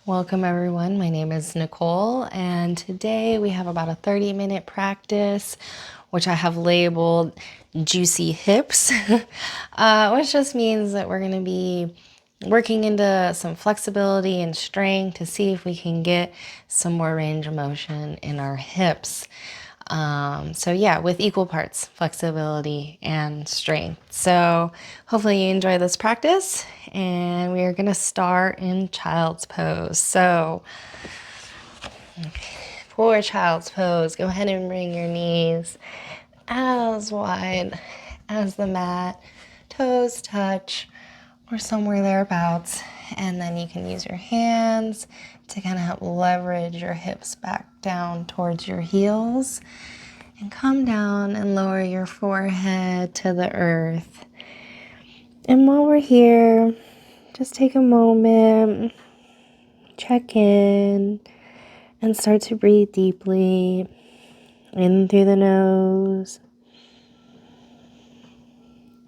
Welcome everyone, my name is Nicole and today we have about a 30-minute practice which I have labeled Juicy Hips, which just means that we're going to be working into some flexibility and strength to see if we can get some more range of motion in our hips. So yeah, with equal parts, flexibility and strength. So hopefully you enjoy this practice and we are gonna start in child's pose. So for child's pose, go ahead and bring your knees as wide as the mat, toes touch or somewhere thereabouts. And then you can use your hands to kind of help leverage your hips back down towards your heels and come down and lower your forehead to the earth. And while we're here, just take a moment, check in, and start to breathe deeply in through the nose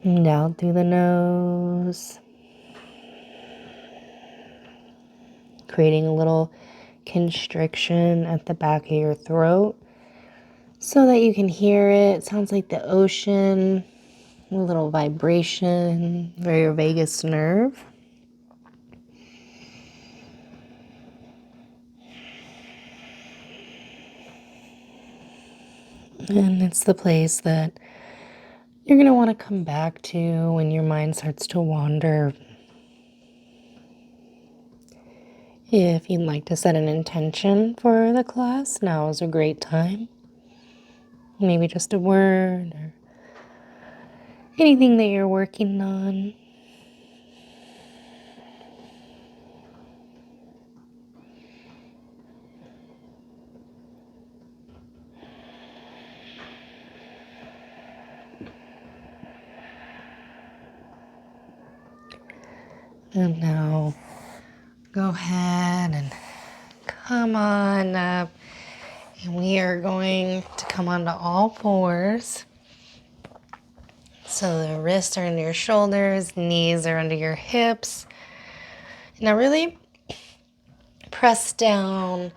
and down through the nose, creating a little constriction at the back of your throat so that you can hear it. It sounds like the ocean, a little vibration for your vagus nerve. And it's the place that you're going to want to come back to when your mind starts to wander. If you'd like to set an intention for the class, now is a great time. Maybe just a word or anything that you're working on. And now go ahead and come on up. And we are going to come onto all fours. So the wrists are under your shoulders, knees are under your hips. Now really press down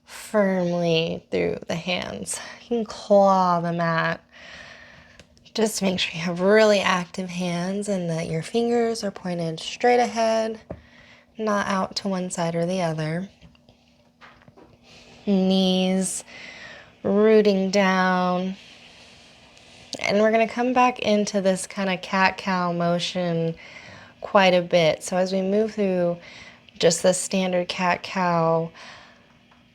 firmly through the hands. You can claw the mat. Just make sure you have really active hands and that your fingers are pointed straight ahead, not out to one side or the other. Knees rooting down. And we're going to come back into this kind of cat-cow motion quite a bit. So as we move through just the standard cat-cow,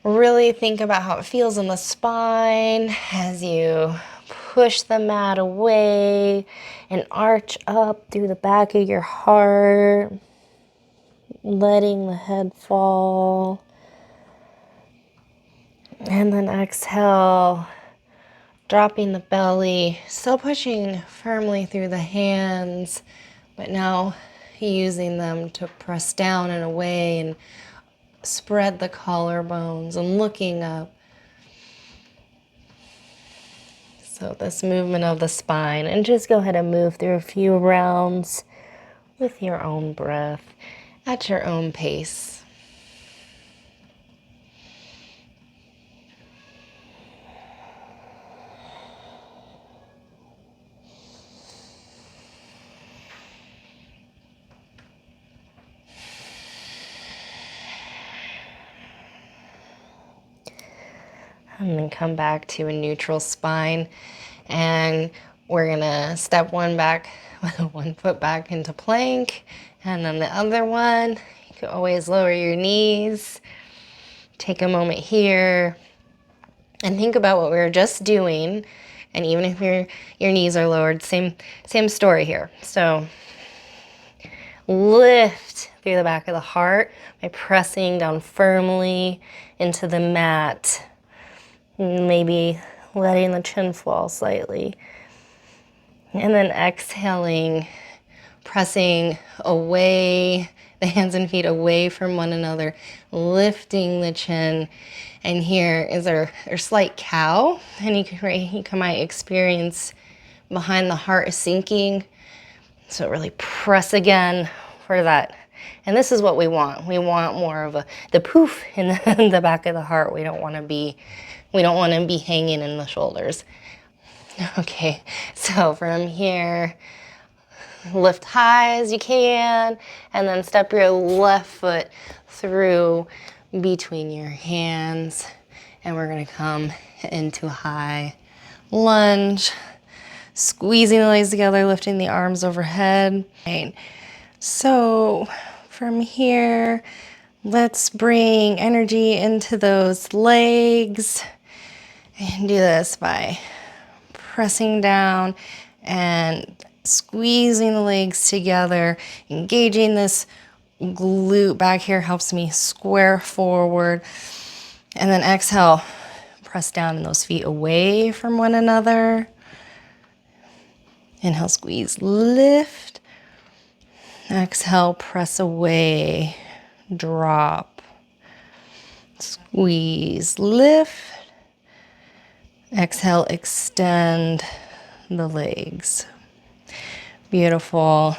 really think about how it feels in the spine as you push the mat away and arch up through the back of your heart, letting the head fall. And then exhale, dropping the belly, still pushing firmly through the hands, but now using them to press down and away and spread the collarbones and looking up. So this movement of the spine, and just go ahead and move through a few rounds with your own breath at your own pace. And then come back to a neutral spine. And we're gonna step one back, one foot back into plank. And then the other one, you can always lower your knees. Take a moment here and think about what we were just doing. And even if your knees are lowered, same story here. So lift through the back of the heart by pressing down firmly into the mat. Maybe letting the chin fall slightly. And then exhaling, pressing away, the hands and feet away from one another, lifting the chin. And here is our slight cow. And you might experience behind the heart sinking. So really press again for that And this is what we want. We want more of the poof in the back of the heart. We don't want to be hanging in the shoulders. Okay, so from here, lift high as you can, and then step your left foot through between your hands. And we're gonna come into high lunge, squeezing the legs together, lifting the arms overhead. Right. So from here, let's bring energy into those legs and do this by pressing down and squeezing the legs together, engaging this glute back here helps me square forward. And then exhale, press down in those feet away from one another. Inhale, squeeze, lift. Exhale, press away, drop. Squeeze, lift. Exhale, extend the legs. Beautiful.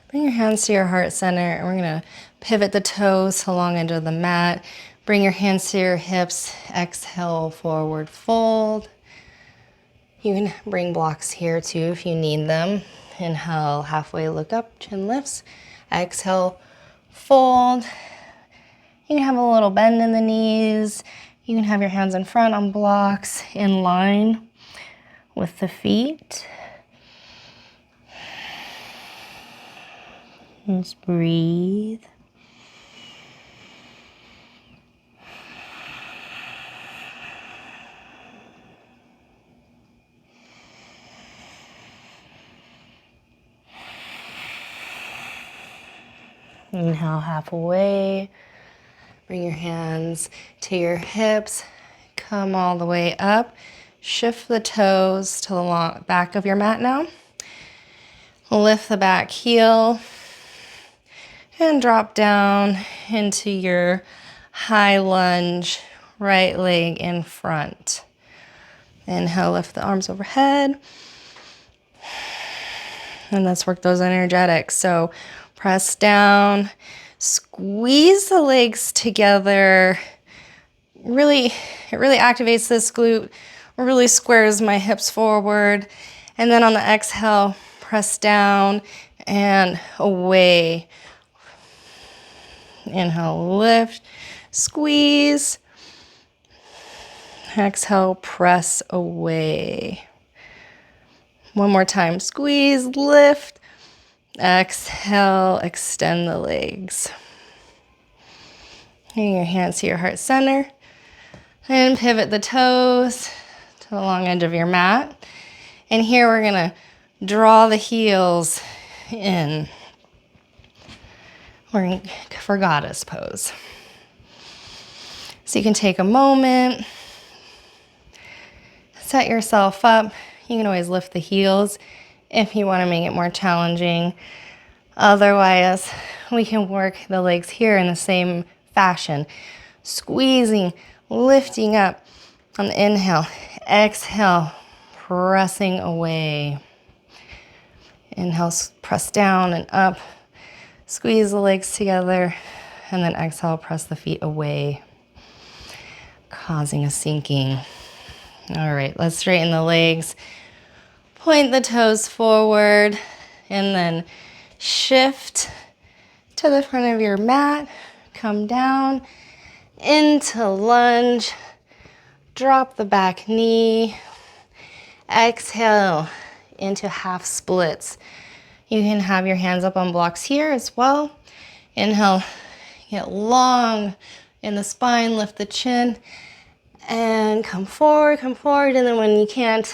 Bring your hands to your heart center, and we're gonna pivot the toes to the long edge of the mat. Bring your hands to your hips. Exhale, forward fold. You can bring blocks here too if you need them. Inhale, halfway look up, chin lifts. Exhale, fold. You can have a little bend in the knees. You can have your hands in front on blocks in line with the feet. Just breathe. Inhale halfway. Bring your hands to your hips. Come all the way up. Shift the toes to the long back of your mat now. Lift the back heel and drop down into your high lunge, right leg in front. Inhale, lift the arms overhead. And let's work those energetics. So press down, squeeze the legs together. It really activates this glute, really squares my hips forward. And then on the exhale, press down and away. Inhale, lift, squeeze. Exhale, press away. One more time, squeeze, lift. Exhale, extend the legs. Bring your hands to your heart center and pivot the toes to the long edge of your mat. And here we're gonna draw the heels in. We're for goddess pose. So you can take a moment, set yourself up. You can always lift the heels if you want to make it more challenging. Otherwise, we can work the legs here in the same fashion. Squeezing, lifting up on the inhale. Exhale, pressing away. Inhale, press down and up. Squeeze the legs together. And then exhale, press the feet away, causing a sinking. All right, let's straighten the legs. Point the toes forward and then shift to the front of your mat. Come down into lunge. Drop the back knee. Exhale into half splits. You can have your hands up on blocks here as well. Inhale, get long in the spine, lift the chin, and come forward. And then when you can't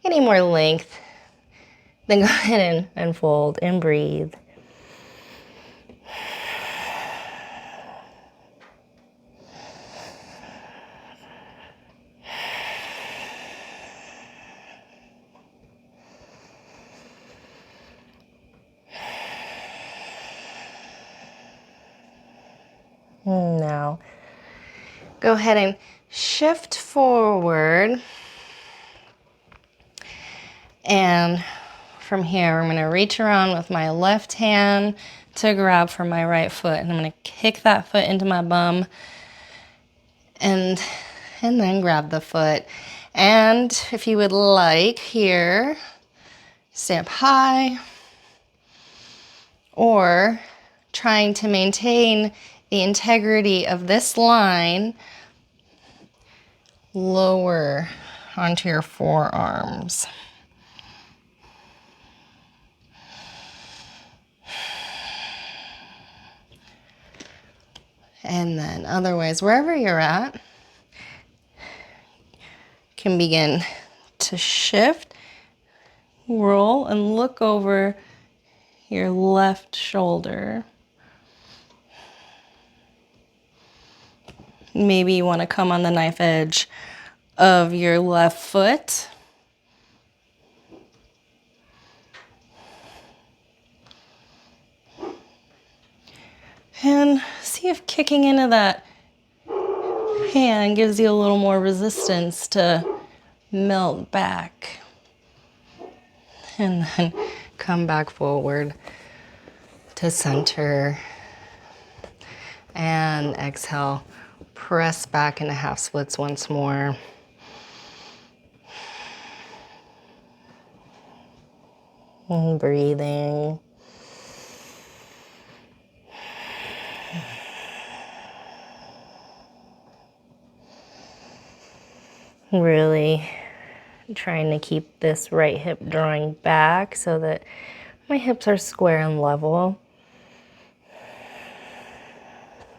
get any more length, then go ahead and fold and breathe. Now, go ahead and shift forward. And from here, I'm gonna reach around with my left hand to grab for my right foot. And I'm gonna kick that foot into my bum and then grab the foot. And if you would like here, stay up high, or trying to maintain the integrity of this line, lower onto your forearms. And then otherwise, wherever you're at, can begin to shift, roll, and look over your left shoulder. Maybe you want to come on the knife edge of your left foot. And see if kicking into that hand gives you a little more resistance to melt back. And then come back forward to center. And exhale, press back into half splits once more. And breathing. Really trying to keep this right hip drawing back so that my hips are square and level.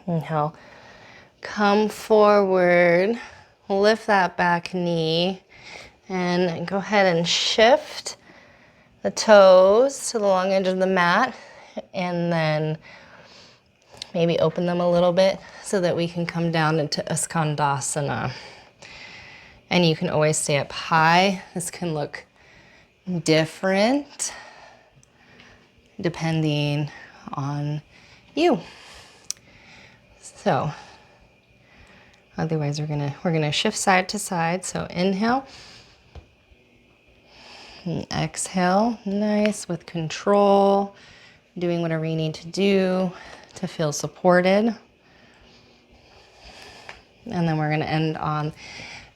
Inhale, come forward, lift that back knee, and go ahead and shift the toes to the long edge of the mat, and then maybe open them a little bit so that we can come down into a Skandasana. And you can always stay up high. This can look different depending on you. So otherwise we're gonna shift side to side. So inhale and exhale, nice with control, doing whatever you need to do to feel supported. And then we're gonna end on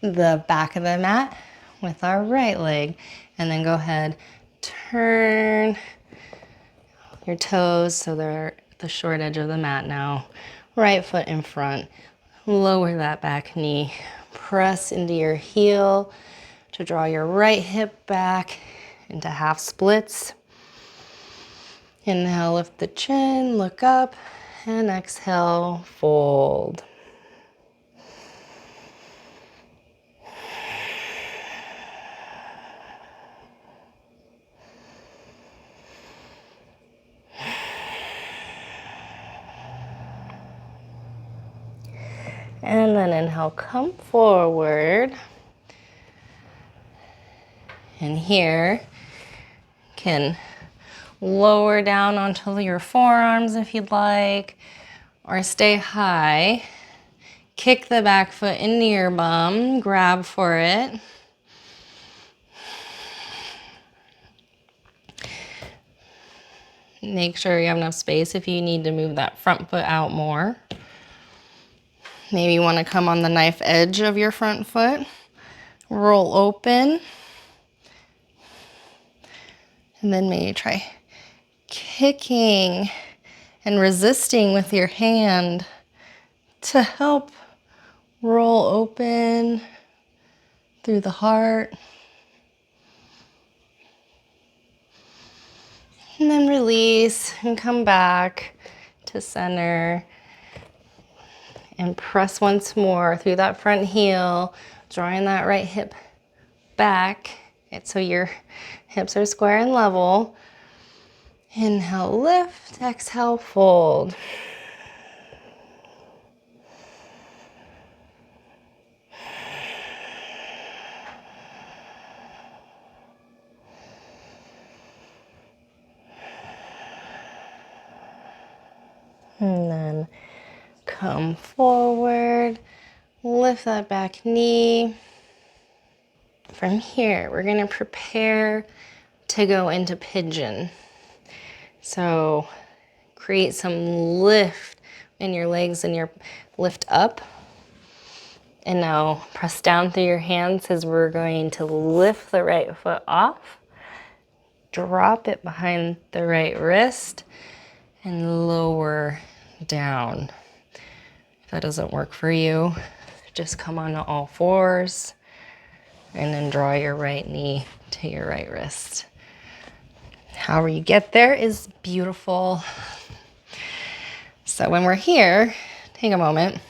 the back of the mat with our right leg. And then go ahead, turn your toes so they're the short edge of the mat now. Right foot in front, lower that back knee, press into your heel to draw your right hip back into half splits. Inhale, lift the chin, look up, and exhale, fold. And then inhale, come forward. And here, can lower down onto your forearms if you'd like, or stay high. Kick the back foot into your bum, grab for it. Make sure you have enough space if you need to move that front foot out more. Maybe you want to come on the knife edge of your front foot. Roll open. And then maybe try kicking and resisting with your hand to help roll open through the heart. And then release and come back to center. And press once more through that front heel, drawing that right hip back so your hips are square and level. Inhale, lift, exhale, fold. And then come forward, lift that back knee. From here, we're gonna prepare to go into pigeon. So create some lift in your legs and your lift up. And now press down through your hands as we're going to lift the right foot off. Drop it behind the right wrist and lower down. If that doesn't work for you, just come on to all fours and then draw your right knee to your right wrist. However you get there is beautiful. So when we're here, take a moment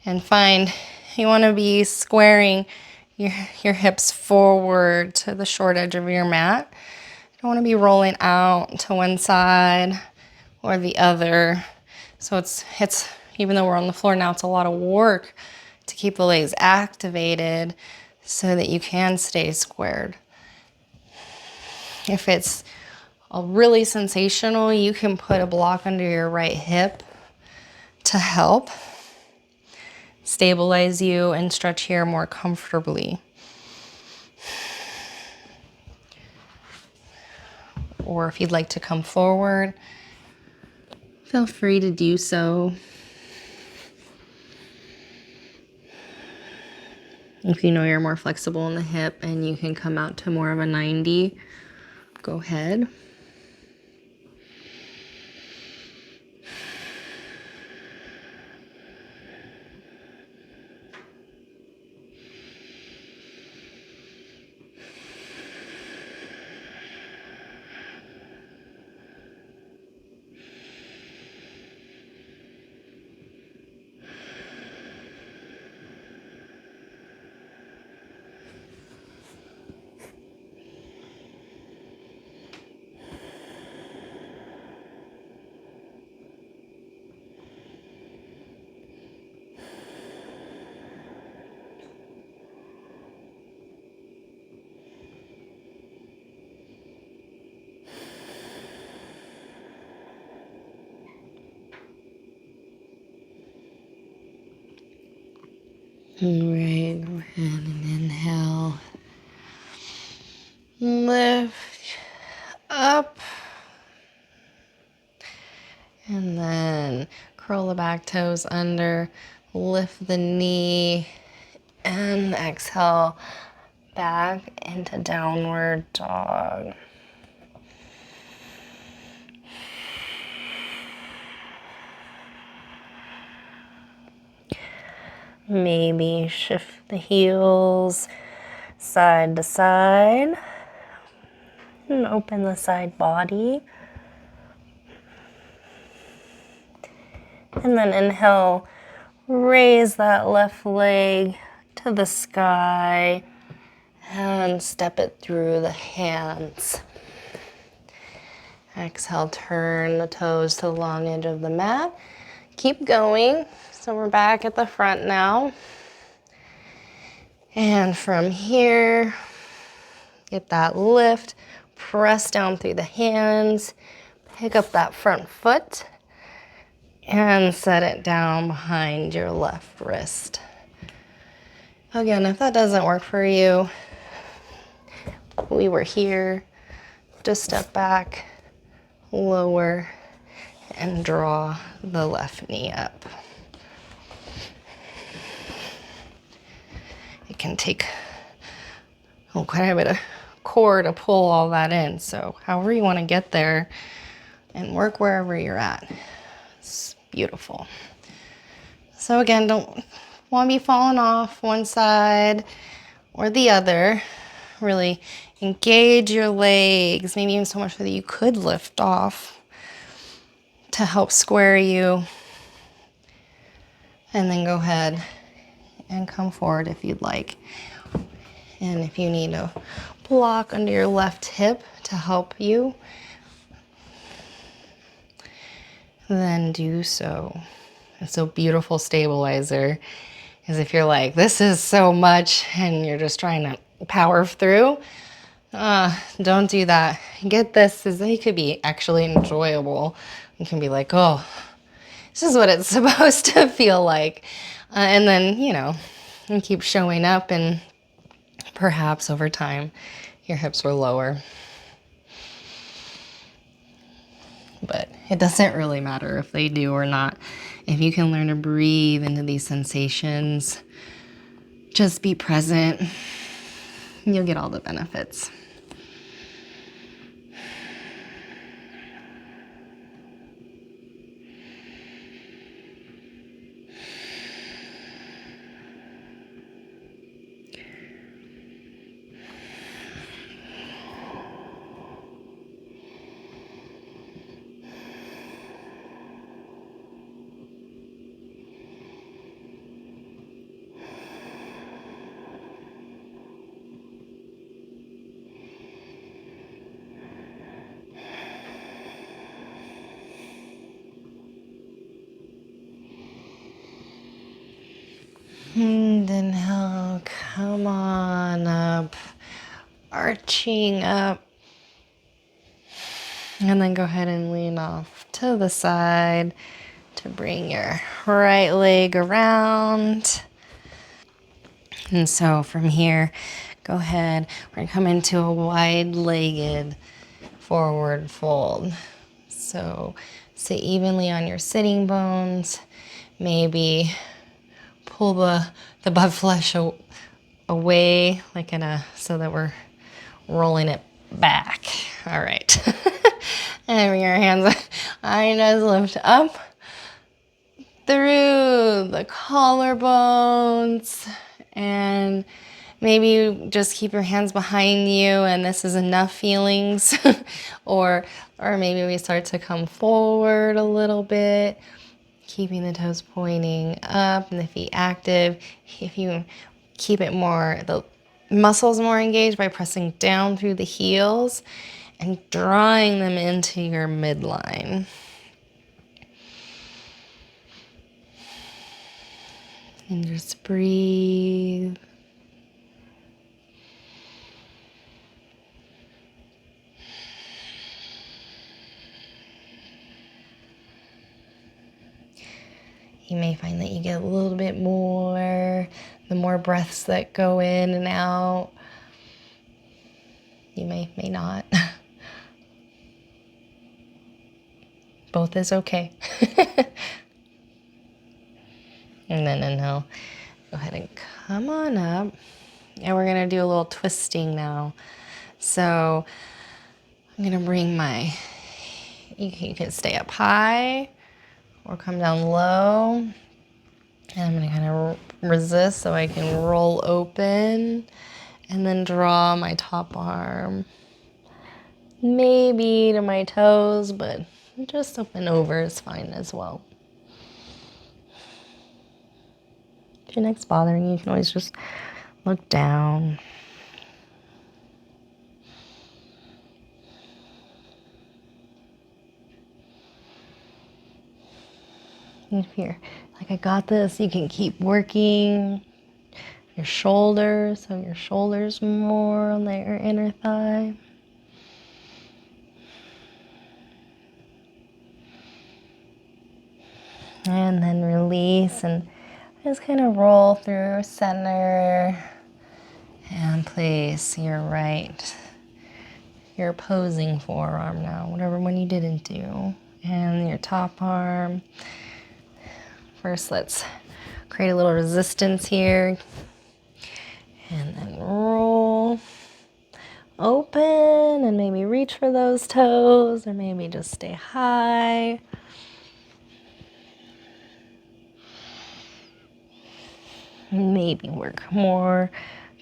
and find you want to be squaring your hips forward to the short edge of your mat. You don't want to be rolling out to one side or the other. So it's even though we're on the floor now, it's a lot of work to keep the legs activated so that you can stay squared. If it's really sensational, you can put a block under your right hip to help stabilize you and stretch here more comfortably. Or if you'd like to come forward, feel free to do so. If you know you're more flexible in the hip and you can come out to more of a 90, go ahead. All right, go ahead and inhale. Lift up. And then curl the back toes under, lift the knee, and exhale back into downward dog. Maybe shift the heels side to side and open the side body. And then inhale, raise that left leg to the sky and step it through the hands. Exhale, turn the toes to the long edge of the mat. Keep going. So we're back at the front now. And from here, get that lift, press down through the hands, pick up that front foot, and set it down behind your left wrist. Again, if that doesn't work for you, we were here, just step back, lower, and draw the left knee up. It can take quite a bit of core to pull all that in. So however you want to get there and work wherever you're at. It's beautiful. So again, don't want to be falling off one side or the other. Really engage your legs, maybe even so much that you could lift off to help square you. And then go ahead and come forward if you'd like. And if you need a block under your left hip to help you, then do so. It's a beautiful stabilizer. As if you're like, this is so much and you're just trying to power through. Don't do that. Get this, it could be actually enjoyable. You can be like, oh, this is what it's supposed to feel like. And then, you keep showing up and perhaps over time your hips will lower. but it doesn't really matter if they do or not. If you can learn to breathe into these sensations, just be present, you'll get all the benefits. And inhale, come on up, arching up. And then go ahead and lean off to the side to bring your right leg around. And so from here, go ahead, we're gonna come into a wide-legged forward fold. So sit evenly on your sitting bones, maybe pull the butt flesh away, like so that we're rolling it back. All right. And bring your hands behind us, lift up through the collarbones, and maybe just keep your hands behind you and this is enough feelings. or maybe we start to come forward a little bit, keeping the toes pointing up and the feet active. If you keep it more, the muscles more engaged by pressing down through the heels and drawing them into your midline. And just breathe. You may find that you get a little bit more, the more breaths that go in and out. You may not. Both is okay. And then inhale. Go ahead and come on up. And we're gonna do a little twisting now. So I'm gonna bring you can stay up high or come down low. And I'm gonna kind of resist so I can roll open and then draw my top arm. Maybe to my toes, but just up and over is fine as well. If your neck's bothering you, you can always just look down. And if you're like, I got this, you can keep working your shoulders, so your shoulders more on your inner thigh. And then release and just kind of roll through center and place your opposing forearm now, whatever one you didn't do, and your top arm. First, let's create a little resistance here, and then roll open, and maybe reach for those toes, or maybe just stay high. Maybe work more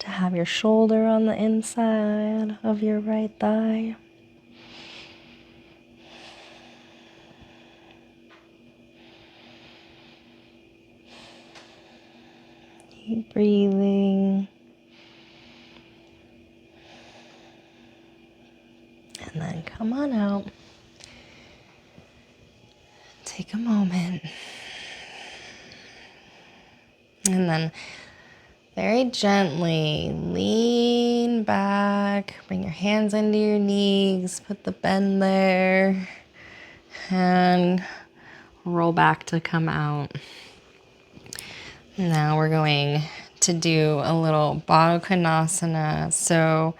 to have your shoulder on the inside of your right thigh. Keep breathing. And then come on out. Take a moment. And then very gently lean back, bring your hands under your knees, put the bend there, and roll back to come out. Now we're going to do a little Skandasana. So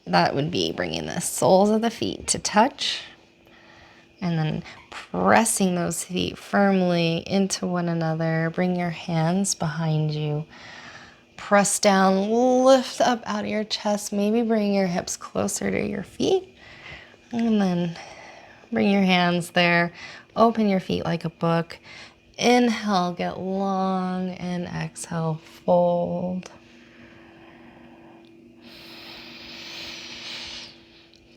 that would be bringing the soles of the feet to touch, And then pressing those feet firmly into one another. Bring your hands behind you. Press down, lift up out of your chest. Maybe bring your hips closer to your feet. And then bring your hands there. Open your feet like a book. Inhale, get long, and exhale, fold.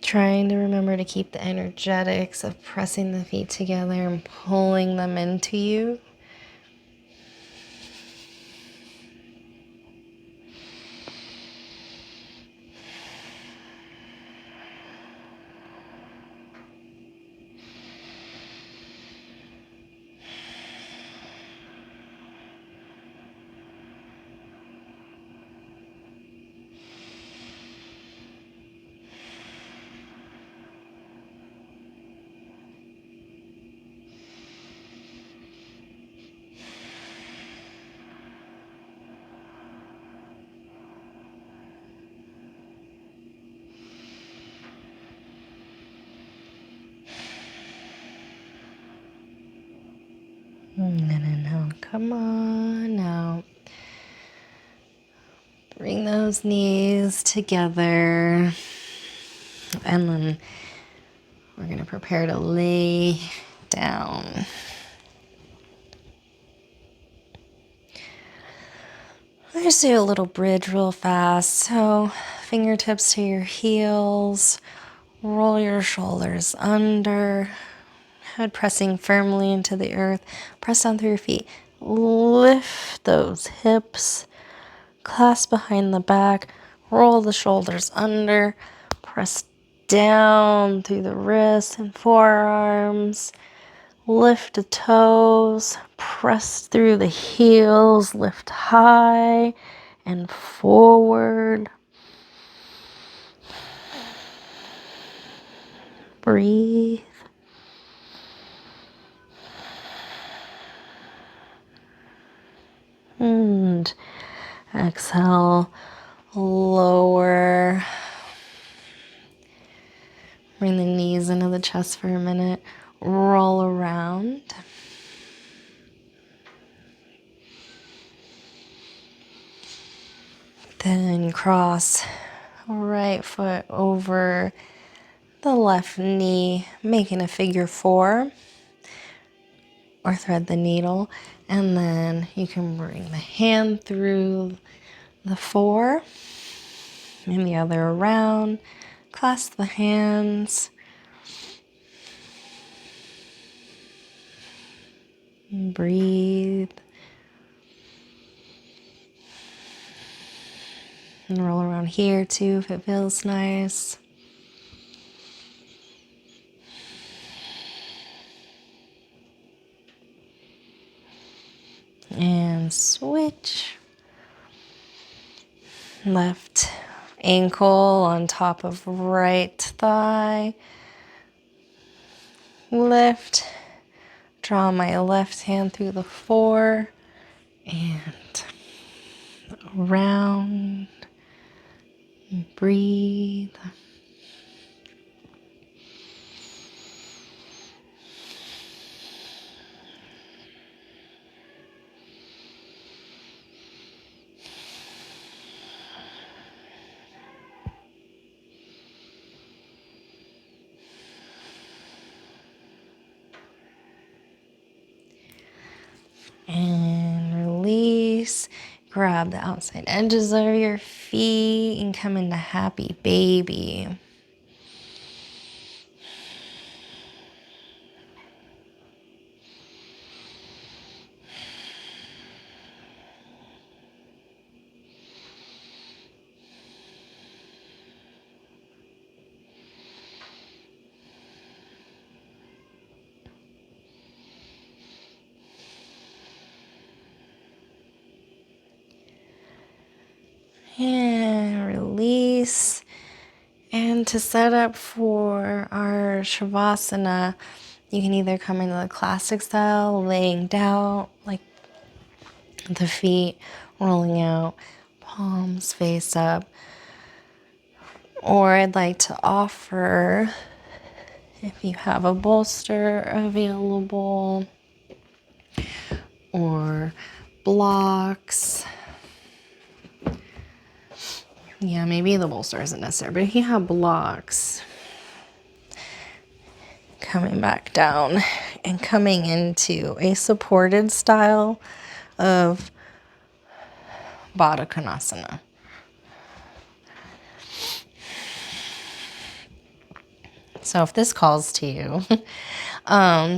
Trying to remember to keep the energetics of pressing the feet together and pulling them into you. And then inhale, come on out. Bring those knees together. And then we're going to prepare to lay down. Let's do a little bridge real fast. So fingertips to your heels. Roll your shoulders under. Head pressing firmly into the earth. Press down through your feet. Lift those hips. Clasp behind the back. Roll the shoulders under. Press down through the wrists and forearms. Lift the toes. Press through the heels. Lift high and forward. Breathe. And exhale, lower. Bring the knees into the chest for a minute. Roll around. Then cross right foot over the left knee, making a figure four. Or thread the needle. And then you can bring the hand through the four and the other around. Clasp the hands. And breathe. And roll around here too if it feels nice. And switch. Left ankle on top of right thigh. Lift. Draw my left hand through the four. And around. Breathe. And release. Grab the outside edges of your feet and come into happy baby. And release. And to set up for our Savasana, you can either come into the classic style, laying down, like the feet rolling out, palms face up. Or I'd like to offer If you have a bolster available or blocks, yeah, maybe the bolster isn't necessary, but if you have blocks, coming back down and coming into a supported style of Baddha Konasana. So if this calls to you,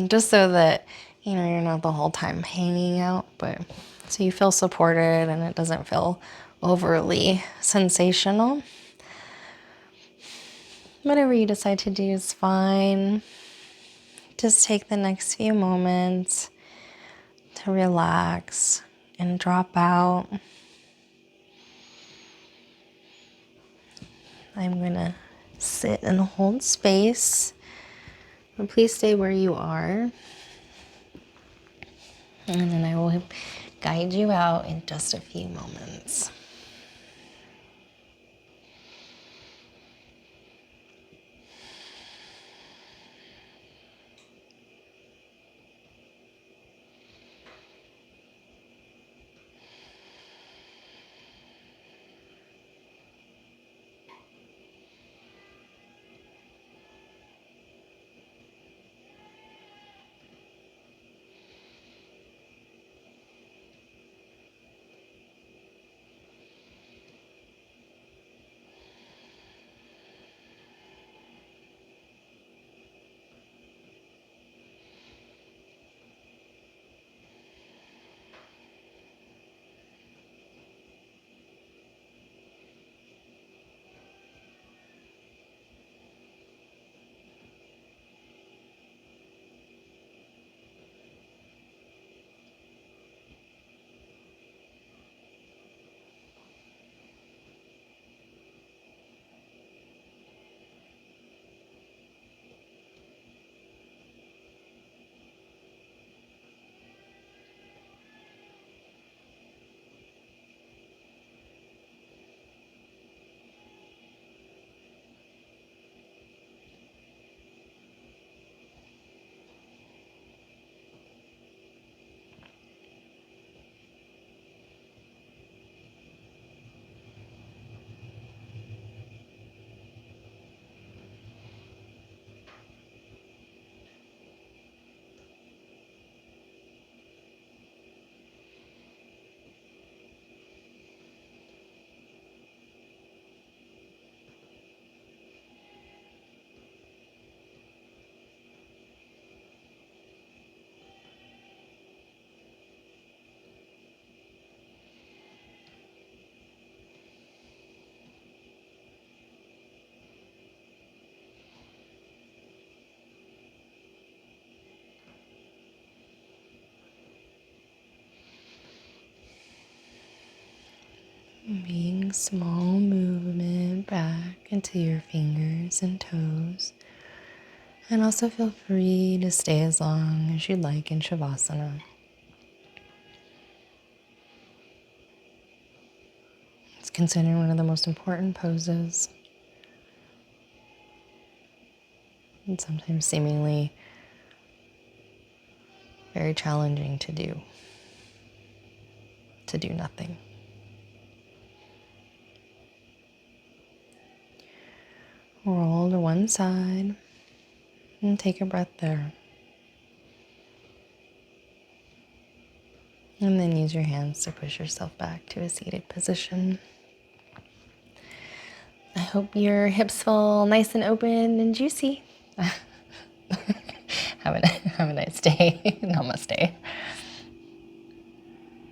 just so that, you know, you're not the whole time hanging out, but so you feel supported and it doesn't feel overly sensational. Whatever you decide to do is fine. Just take the next few moments to relax and drop out. I'm gonna sit and hold space. And please stay where you are. And then I will guide you out in just a few moments. Being small movement back into your fingers and toes. And also feel free to stay as long as you'd like in Savasana. It's considered one of the most important poses. And sometimes seemingly very challenging to do nothing. Roll to one side and take a breath there. And then use your hands to push yourself back to a seated position. I hope your hips feel nice and open and juicy. Have a nice day. Namaste.